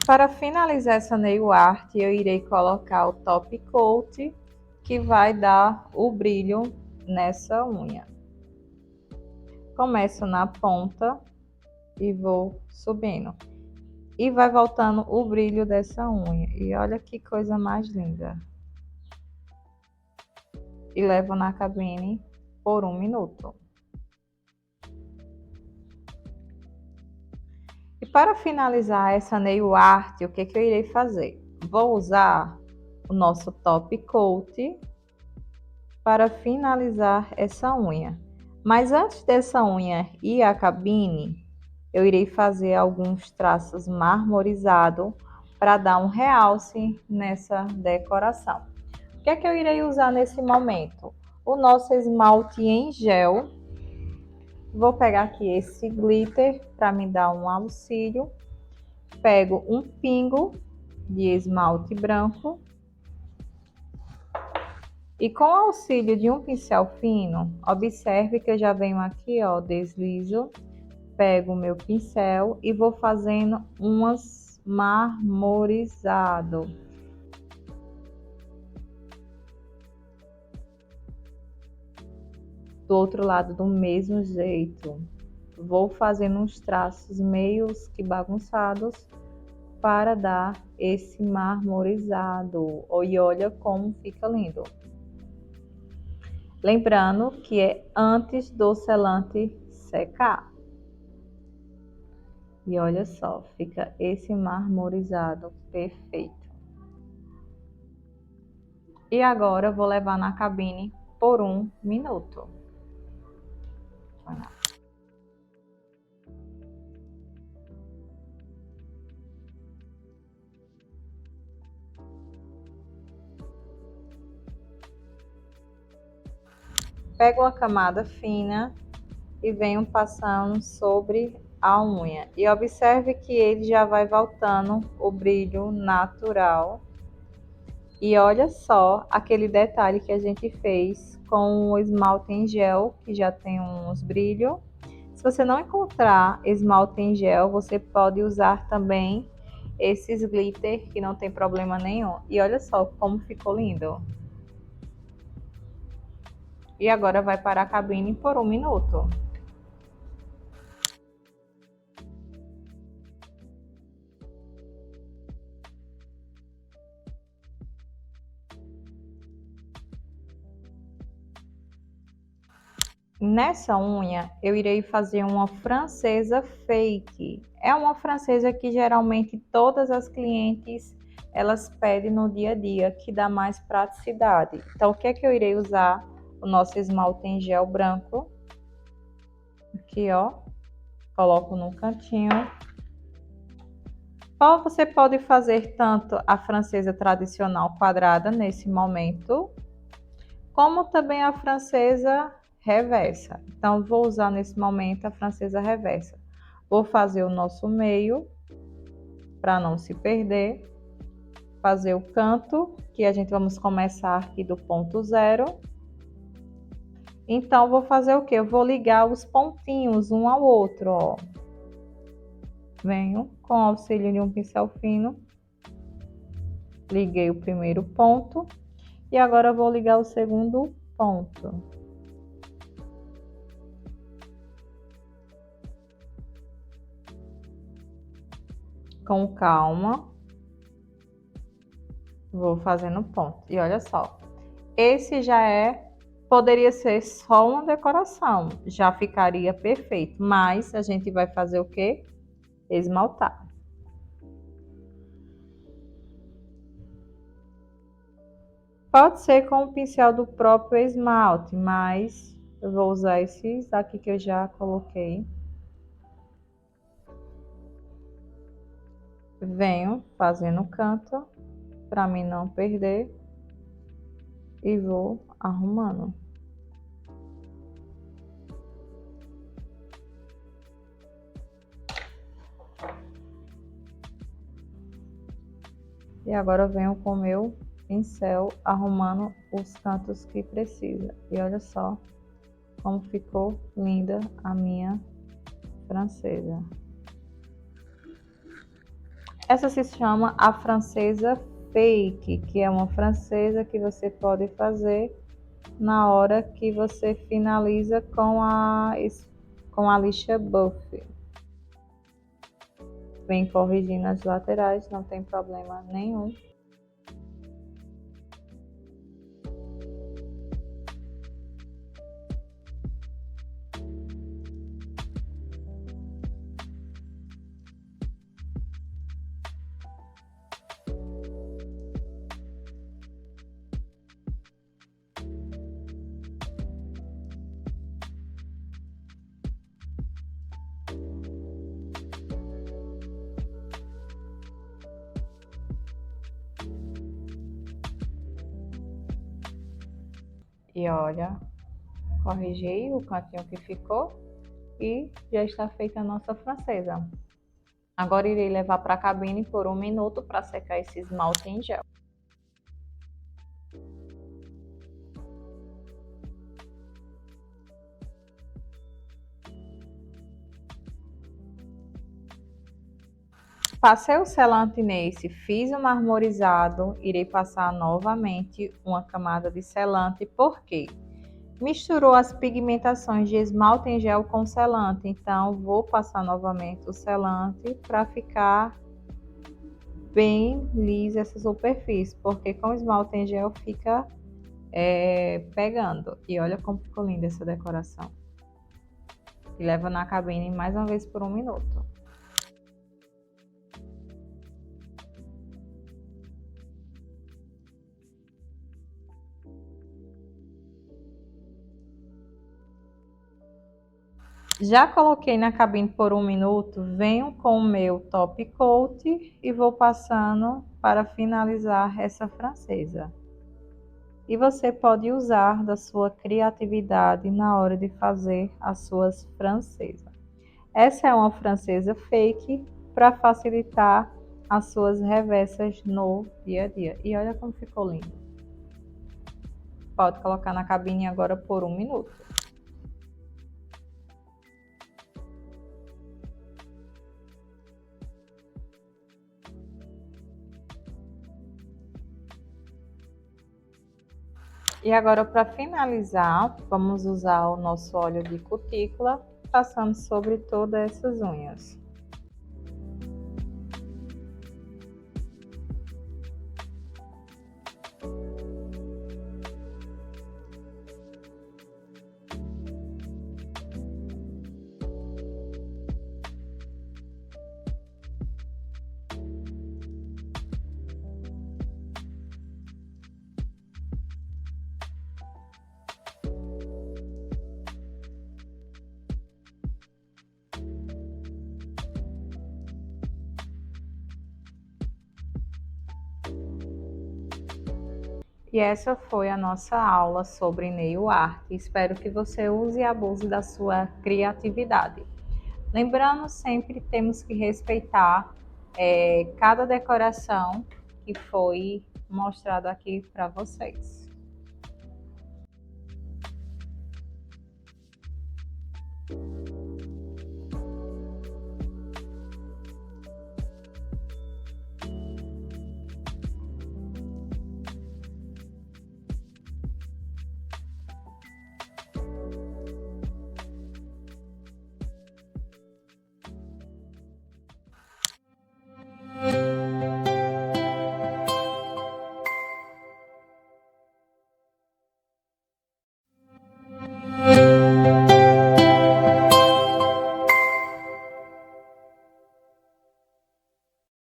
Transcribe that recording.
Para finalizar essa nail art, eu irei colocar o top coat, que vai dar o brilho nessa unha. Começo na ponta e vou subindo. E vai voltando o brilho dessa unha. E olha que coisa mais linda. E levo na cabine por 1 minuto. E para finalizar essa nail art, o que eu irei fazer? Vou usar o nosso top coat para finalizar essa unha. Mas antes dessa unha ir à cabine, eu irei fazer alguns traços marmorizados para dar um realce nessa decoração. O que é que eu irei usar nesse momento? O nosso esmalte em gel. Vou pegar aqui esse glitter para me dar um auxílio. Pego um pingo de esmalte branco. E com o auxílio de um pincel fino, observe que eu já venho aqui, ó, deslizo. Pego o meu pincel e vou fazendo umas marmorizado. Do outro lado do mesmo jeito. Vou fazendo uns traços meios que bagunçados para dar esse marmorizado. E olha como fica lindo. Lembrando que é antes do selante secar. E olha só, fica esse marmorizado perfeito. E agora eu vou levar na cabine por 1 minuto. Pego uma camada fina e venho passando sobre a unha. E observe que ele já vai voltando o brilho natural. E olha só aquele detalhe que a gente fez com o esmalte em gel, que já tem uns brilhos. Se você não encontrar esmalte em gel, você pode usar também esses glitter, que não tem problema nenhum. E olha só como ficou lindo. E agora vai para a cabine por 1 minuto. Nessa unha, eu irei fazer uma francesa fake. É uma francesa que geralmente todas as clientes elas pedem no dia a dia, que dá mais praticidade. Então, o que é que eu irei usar? O nosso esmalte em gel branco. Aqui, ó. Coloco no cantinho. Ou você pode fazer tanto a francesa tradicional quadrada nesse momento, como também a francesa reversa. Então, vou usar nesse momento a francesa reversa. Vou fazer o nosso meio, para não se perder. Fazer o canto, que a gente vamos começar aqui do ponto 0. Então, vou fazer o quê? Eu vou ligar os pontinhos um ao outro, ó. Venho com o auxílio de um pincel fino. Liguei o primeiro ponto. E agora eu vou ligar o segundo ponto. Com calma. Vou fazendo ponto. E olha só. Esse já poderia ser só uma decoração. Já ficaria perfeito. Mas a gente vai fazer o quê? Esmaltar. Pode ser com o pincel do próprio esmalte, mas eu vou usar esses aqui que eu já coloquei. Venho fazendo o canto, para mim não perder. E vou arrumando. E agora eu venho com o meu pincel arrumando os cantos que precisa. E olha só como ficou linda a minha francesa. Essa se chama a francesa fake, que é uma francesa que você pode fazer na hora que você finaliza com a lixa buff. Vem corrigindo as laterais, não tem problema nenhum. E olha, corrigi o cantinho que ficou e já está feita a nossa francesa. Agora irei levar para a cabine por 1 minuto para secar esse esmalte em gel. Passei o selante nesse, fiz o marmorizado, irei passar novamente uma camada de selante, porque misturou as pigmentações de esmalte em gel com selante, então vou passar novamente o selante para ficar bem lisa essa superfície, porque com esmalte em gel fica pegando. E olha como ficou linda essa decoração. E leva na cabine mais uma vez por 1 minuto. Já coloquei na cabine por 1 minuto, venho com o meu top coat e vou passando para finalizar essa francesa. E você pode usar da sua criatividade na hora de fazer as suas francesas. Essa é uma francesa fake para facilitar as suas reversas no dia a dia. E olha como ficou lindo. Pode colocar na cabine agora por 1 minuto. E agora, para finalizar, vamos usar o nosso óleo de cutícula, passando sobre todas essas unhas. E essa foi a nossa aula sobre nail art. Espero que você use e abuse da sua criatividade. Lembrando, sempre temos que respeitar cada decoração que foi mostrada aqui para vocês.